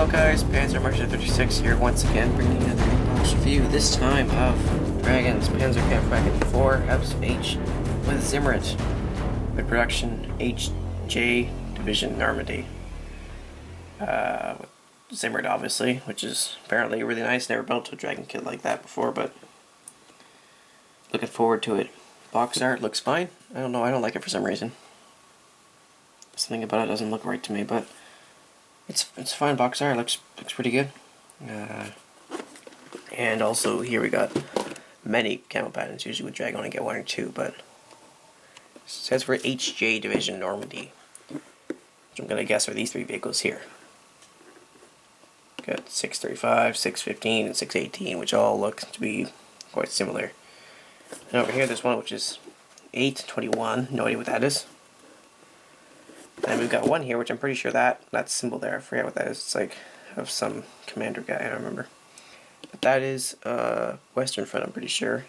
Hello guys, PzKpfw here once again, bringing another unbox review, this time of Dragon's PzKpfw 4 Ausf H with zimmerit, with production HJ Division Normandy. With zimmerit obviously, which is apparently really nice. Never built a dragon kit like that before, but looking forward to it. Box art looks fine. I don't know, I don't like it for some reason. Something about it doesn't look right to me, but it's fine box art. Looks pretty good. And also here we got many camo patterns. Usually with Dragon only get one or two, but it says for HJ Division Normandy, which I'm gonna guess are these three vehicles here. Got 635, 615, and 618, which all look to be quite similar. And over here there's one which is 821. No idea what that is. And we've got one here, which I'm pretty sure that symbol there, I forget what that is. It's like of some commander guy, I don't remember. But that is Western Front, I'm pretty sure.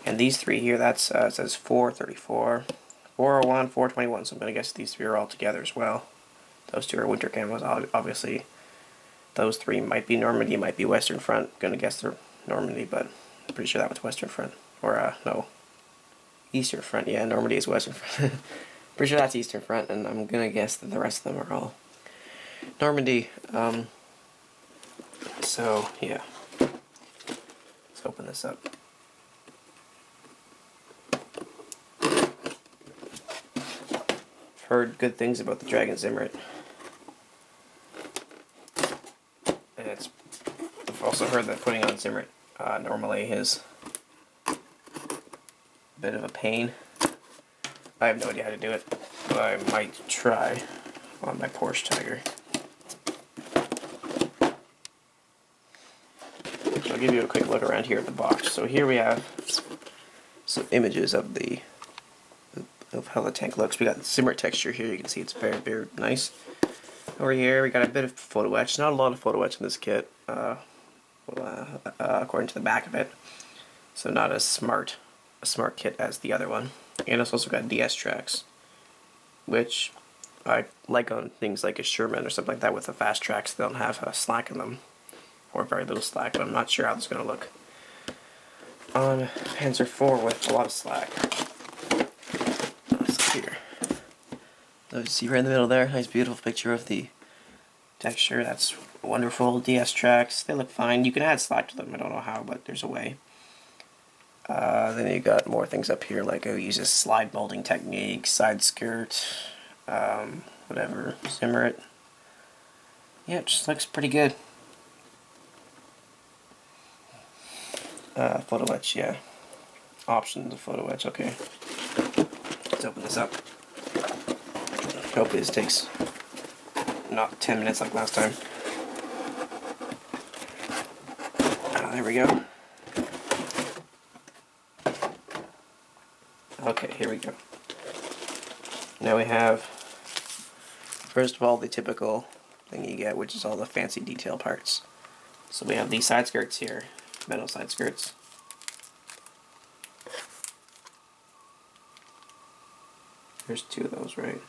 And these three here, that's it says 434, 401, 421. So I'm gonna guess these three are all together as well. Those two are winter camos, obviously. Those three might be Normandy, might be Western Front. I'm gonna guess they're Normandy, but I'm pretty sure that was Western Front. Or no, Eastern Front. Yeah, Normandy is Western Front. Pretty sure that's Eastern Front, and I'm gonna guess that the rest of them are all Normandy. So yeah, let's open this up. Heard good things about the Dragon Zimmerit, and I've also heard that putting on Zimmerit normally is a bit of a pain. I have no idea how to do it, but I might try on my Porsche Tiger. So I'll give you a quick look around here at the box. So here we have some images of how the tank looks. We got the zimmerit texture here. You can see it's very, very nice. Over here we got a bit of photo etch. Not a lot of photo etch in this kit, according to the back of it. So not as smart a smart kit as the other one. And it's also got DS tracks, which I like on things like a Sherman or something like that with the fast tracks. They don't have slack in them, or very little slack, but I'm not sure how this is going to look on Panzer IV with a lot of slack. Let's see here. So see right in the middle there, nice beautiful picture of the texture. That's wonderful. DS tracks, they look fine. You can add slack to them, I don't know how, but there's a way. Then you got more things up here, like it uses slide molding technique, side skirt, whatever, zimmerit. Yeah, it just looks pretty good. Photo etch, yeah. Options of photo etch, okay. Let's open this up. Hopefully this takes not 10 minutes like last time. There we go. Okay, here we go. Now we have, first of all, the typical thing you get, which is all the fancy detail parts. So we have these side skirts here, metal side skirts. There's two of those, right?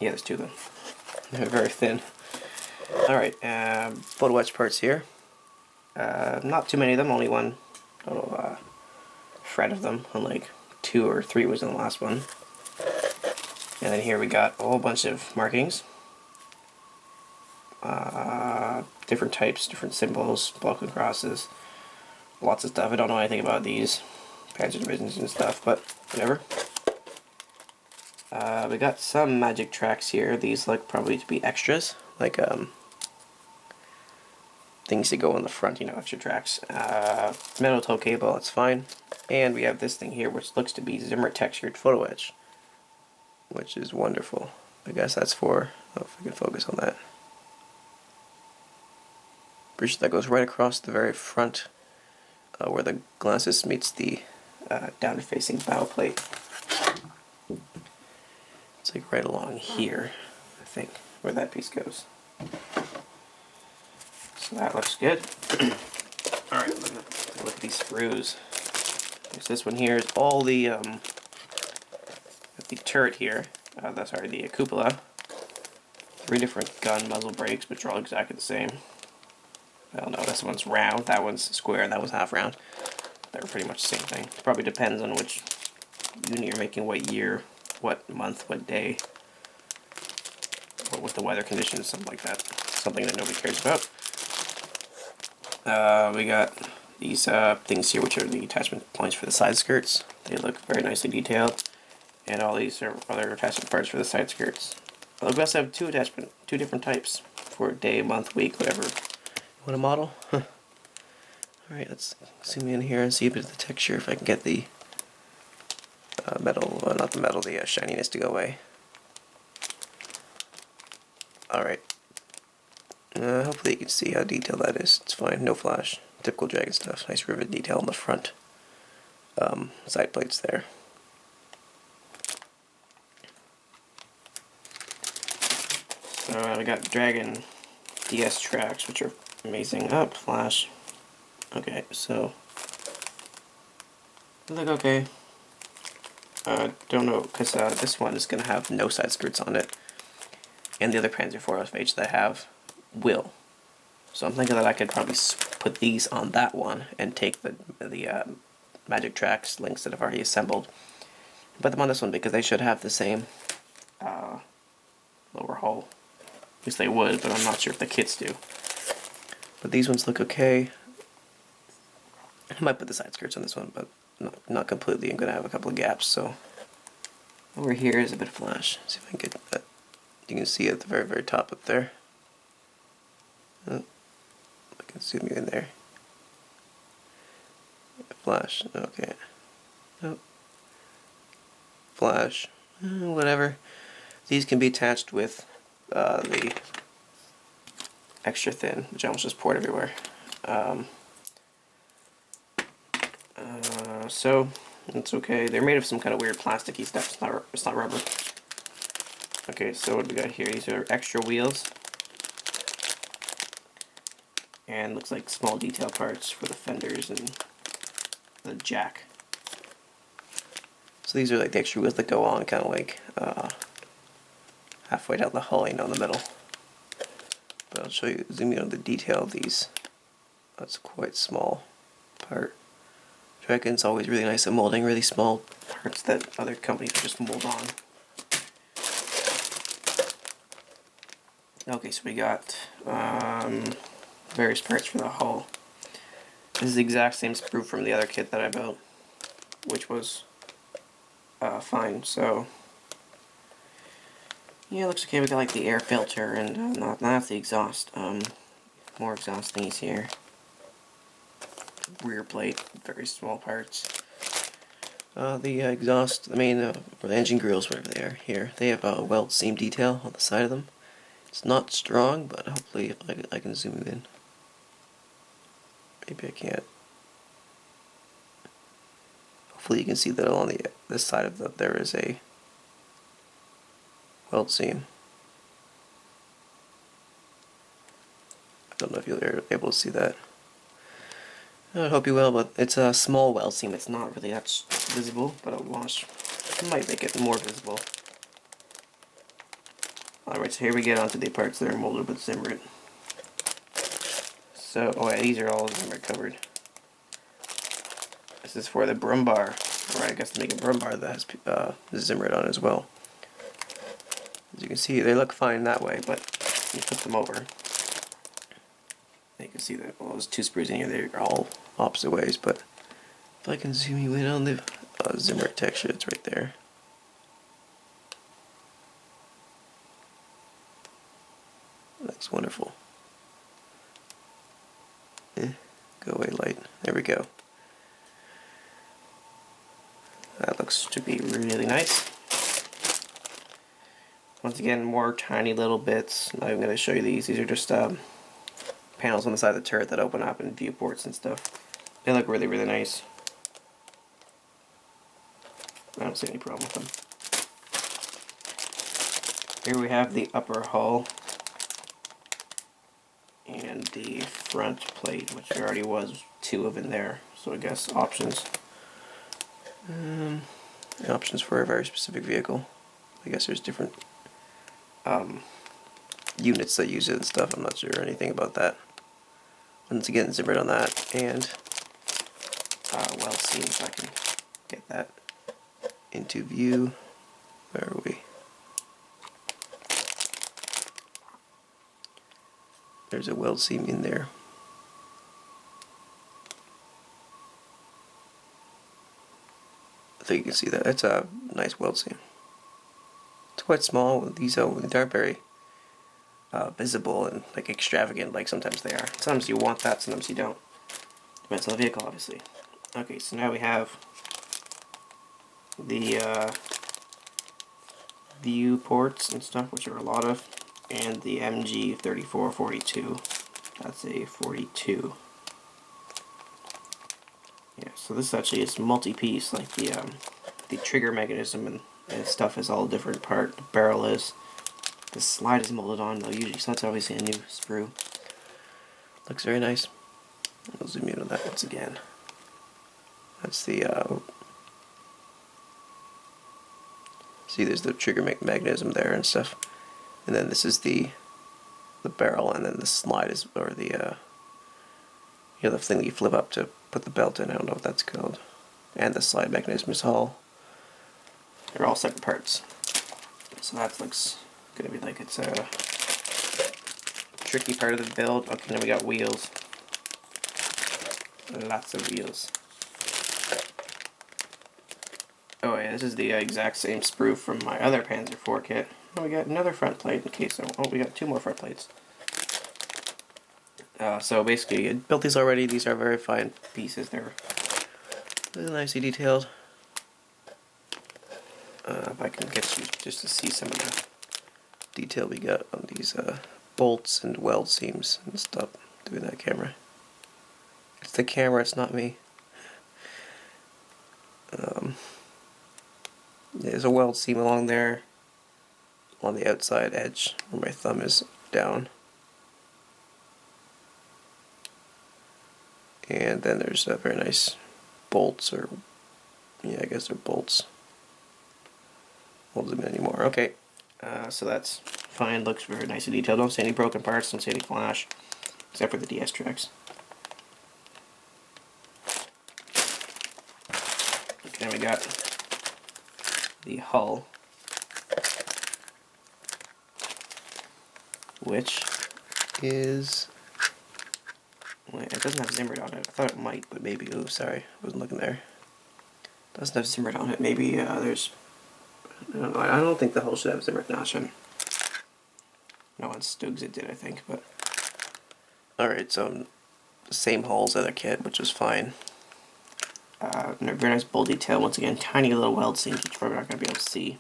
Yeah, there's two of them. They're very thin. Alright, photo etch parts here. Not too many of them, only one little fret of them, unlike 2 or 3 was in the last one. And then here we got a whole bunch of markings. Different types, different symbols, Balkan crosses, lots of stuff. I don't know anything about these Panzer divisions and stuff, but whatever. We got some magic tracks here. These look probably to be extras, like things that go on the front, you know, extra tracks. Metal tow cable, that's fine. And we have this thing here, which looks to be zimmerit textured photo etch, which is wonderful. I guess that's for, oh, if I can focus on that. Pretty sure that goes right across the very front, where the glasses meets the down-facing bow plate. It's like right along here, I think, where that piece goes. So that looks good. Alright, look at these sprues. There's this one here. It's all the turret here. That's already the cupola. 3 different gun muzzle brakes, which are all exactly the same. I don't know, this one's round, that one's square, and that one's half round. They're pretty much the same thing. It probably depends on which unit you're making, what year, what month, what day, what with the weather conditions, something like that. Something that nobody cares about. We got these things here, which are the attachment points for the side skirts. They look very nicely detailed. And all these are other attachment parts for the side skirts. We also have two different types for day, month, week, whatever you want to model. Alright, let's zoom in here and see a bit of the texture if I can get the metal, well, not the metal, the shininess to go away. Alright. Hopefully you can see how detailed that is. It's fine, no flash. Typical Dragon stuff. Nice rivet detail on the front side plates there. So we got Dragon DS tracks, which are amazing. Up, flash. Okay, so they look okay. Don't know, because this one is going to have no side skirts on it, and the other Panzer IV Ausf H that I have will. So I'm thinking that I could probably put these on that one and take the Magic Tracks links that I've already assembled, and put them on this one because they should have the same lower hull. At least they would, but I'm not sure if the kits do. But these ones look okay. I might put the side skirts on this one, but not completely. I'm going to have a couple of gaps, so over here is a bit of flash. See if I can get that. You can see at the very, very top up there. Oh, I can zoom you in there. Flash, okay. Oh. Flash, whatever. These can be attached with the extra thin, which I almost just poured everywhere. So it's okay. They're made of some kind of weird plasticky stuff. It's not rubber. Okay, so what do we got here? These are extra wheels, and looks like small detail parts for the fenders and the jack. So these are like the extra wheels that go on, kind of like halfway down the hull, you know, in the middle. But I'll show you, zoom in on the detail of these. That's quite small part. Dragon's always really nice at molding really small parts that other companies will just mold on. Okay, so we got various parts for the hull. This is the exact same sprue from the other kit that I built, which was fine. So yeah, it looks okay. We got like the air filter and not the exhaust. More exhaust thingies here. Rear plate, very small parts. The exhaust, the main, or the engine grills, whatever they are here, they have a weld seam detail on the side of them. It's not strong, but hopefully if I can zoom in. Maybe I can't. Hopefully you can see that on this side of there is a weld seam. I don't know if you're able to see that. I hope you will, but it's a small weld seam. It's not really that visible, but a wash might make it more visible. Alright, so here we get onto the parts that are molded with zimmerit. So, oh yeah, these are all zimmerit covered. This is for the brum bar, or I guess to make a brum bar that has zimmerit on it as well. As you can see, they look fine that way, but you put them over. You can see that, well, there's 2 sprues in here, they're all opposite ways, but if I can zoom you in on the zimmerit texture, it's right there. That's wonderful. Go away light. There we go. That looks to be really nice. Once again, more tiny little bits. I'm going to show you these. These are just panels on the side of the turret that open up and viewports and stuff. They look really, really nice. I don't see any problem with them. Here we have the upper hull and the front plate, which there already was 2 of in there. So I guess options. Options for a very specific vehicle. I guess there's different units that use it and stuff. I'm not sure anything about that. Once again, zimmerit on that, and weld seam, if I can get that into view. Where are we? There's a weld seam in there. I think you can see that. It's a nice weld seam. It's quite small. These aren't very visible and like extravagant like sometimes they are. Sometimes you want that, sometimes you don't. Depends on the vehicle, obviously. Okay, so now we have the view ports and stuff, which are a lot of, and the MG3442. That's a 42. Yeah, so this actually is multi-piece, like the trigger mechanism and stuff is all a different part. The barrel is. The slide is molded on, though, usually, so that's obviously a new sprue. Looks very nice. I'll zoom in on that once again. That's the, see, there's the trigger mechanism there and stuff. And then this is the barrel, and then the slide is, or the, you know, the thing that you flip up to put the belt in. I don't know what that's called. And the slide mechanism is all, they're all separate parts. So that looks gonna be like it's a tricky part of the build. Okay, now we got wheels. Lots of wheels. Oh yeah, this is the exact same sprue from my other Panzer IV kit. Oh, we got another front plate in case. Oh, we got 2 more front plates. So basically, I built these already. These are very fine pieces. They're nicely detailed. If I can get you just to see some of the detail we got on these bolts and weld seams and stuff doing that camera. It's the camera, it's not me. There's a weld seam along there on the outside edge where my thumb is down. And then there's a very nice bolts, or yeah, I guess they're bolts. Won't zoom in anymore. Okay, so that's fine. Looks very nicely detailed. Don't see any broken parts. Don't see any flash, except for the DS tracks. Okay, we got the hull, which is, wait, it doesn't have zimmerit on it. I thought it might, but maybe. Oh, sorry, I wasn't looking there. Doesn't have zimmerit on it. Maybe there's. I don't know. I don't think the hull should have zimmerit. No, it shouldn't. No, on Stugs it did, I think. But all right, so the same hull as the other kit, which was fine. Very nice bold detail. Once again, tiny little weld seams, which we're not going to be able to see.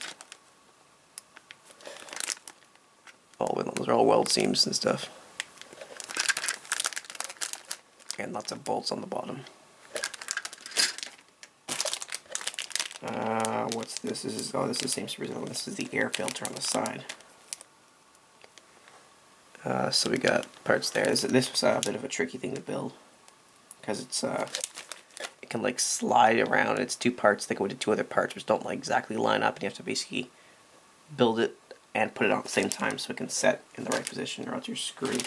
Those are all weld seams and stuff. And lots of bolts on the bottom. What's this? This is the same sprue. This is the air filter on the side. So we got parts there. This was a bit of a tricky thing to build because it's it can like slide around. It's 2 parts that go into 2 other parts which don't like exactly line up, and you have to basically build it and put it on at the same time so it can set in the right position, or else you're screwed.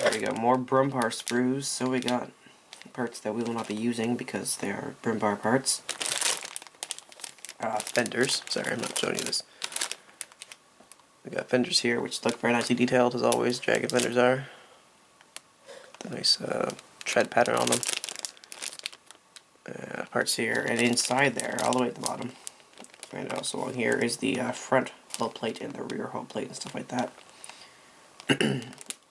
There we go, more Brumbar sprues. So we got parts that we will not be using because they are Brumbar parts. Fenders. Sorry, I'm not showing you this. We got fenders here, which look very nicely detailed as always. Jagged fenders are. The nice tread pattern on them. Parts here, and inside there, all the way at the bottom. And also along here is the front hull plate and the rear hull plate and stuff like that.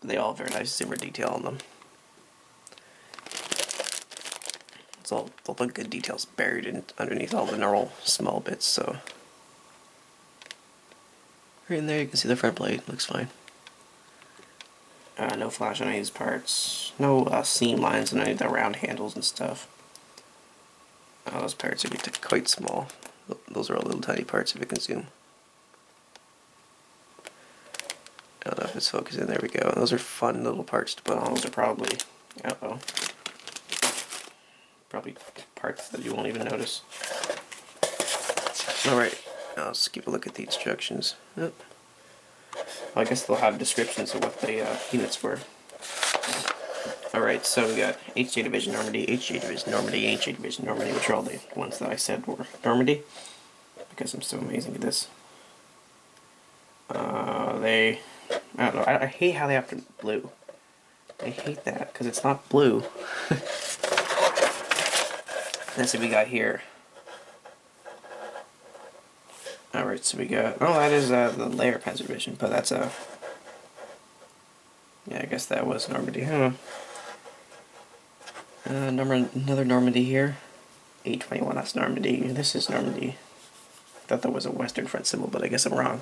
They all have very nice zimmer detail on them. It's all the good details buried underneath all the normal small bits. So right in there you can see the front plate. Looks fine. No flash on any of these parts. No seam lines on any of the round handles and stuff. Those parts would be quite small. Those are all little tiny parts if you can zoom. I don't know if it's focusing. There we go. Those are fun little parts to put on. Those are probably, probably parts that you won't even notice. Alright, now let's keep a look at the instructions. Yep. Well, I guess they'll have descriptions of what the units were. Alright, so we got HJ Division Normandy, HJ Division Normandy, HJ Division Normandy, which are all the ones that I said were Normandy, because I'm so amazing at this. I don't know, I hate how they have to blue. I hate that, because it's not blue. Let's see what we got here. Alright, so we got, oh, that is the layer Panzer Division, but that's a, yeah, I guess that was Normandy, huh? Another Normandy here. 821, that's Normandy. This is Normandy. I thought that was a Western Front symbol, but I guess I'm wrong.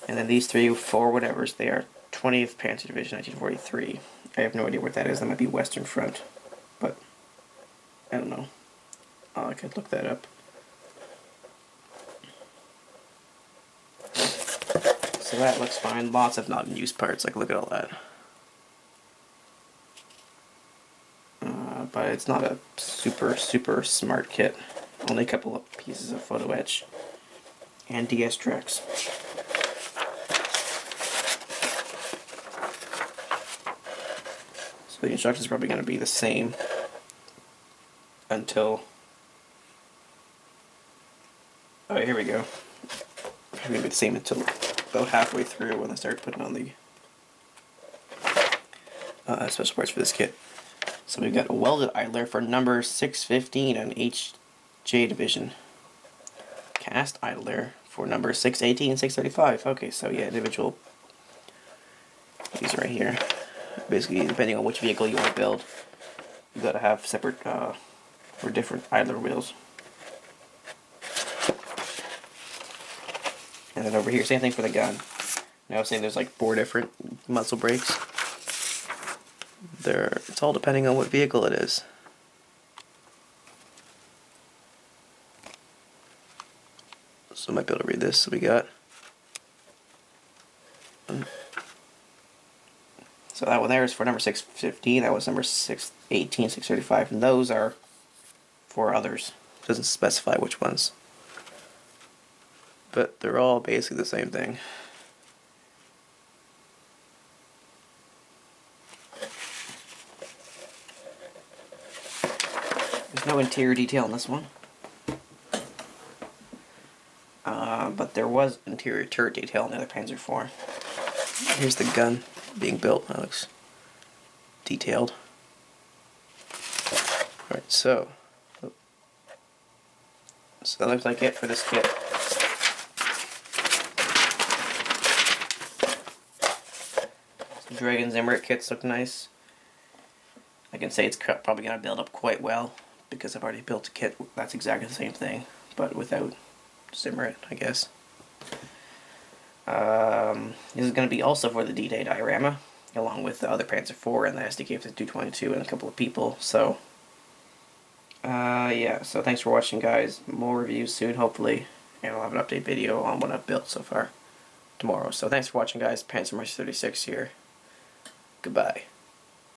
And then these 3, 4 whatevers, they are 20th Panzer Division, 1943. I have no idea what that is. That might be Western Front, but I don't know. I could look that up. So that looks fine. Lots of not in use parts. Like, look at all that. But it's not a super smart kit. Only a couple of pieces of photo etch and DS tracks. So the instructions are probably going to be the same until, oh, here we go. Probably going to be the same until about halfway through when I start putting on the special parts for this kit. So we've got a welded idler for number 615 on HJ Division. Cast idler for number 618 and 635. Okay, so yeah, individual. These right here. Basically, depending on which vehicle you want to build, you gotta have separate or different idler wheels. And then over here, same thing for the gun. Now I was saying there's like 4 different muzzle brakes. It's all depending on what vehicle it is. So I might be able to read this. So we got, so that one there is for number 615. That was number 618, 635, and those are for others. It doesn't specify which ones, but they're all basically the same thing. No interior detail on this one, but there was interior turret detail on the other Panzer IV. Here's the gun being built. That looks detailed. Alright, so that looks like it for this kit. Dragon Zimmerit kits look nice. I can say it's probably going to build up quite well, because I've already built a kit that's exactly the same thing, but without zimmerit, I guess. This is going to be also for the D-Day diorama, along with the other Panzer IV and the PzKpfw 222 and a couple of people, so yeah, so thanks for watching, guys. More reviews soon, hopefully, and I'll have an update video on what I've built so far tomorrow. So thanks for watching, guys. Panzer March 36 here. Goodbye.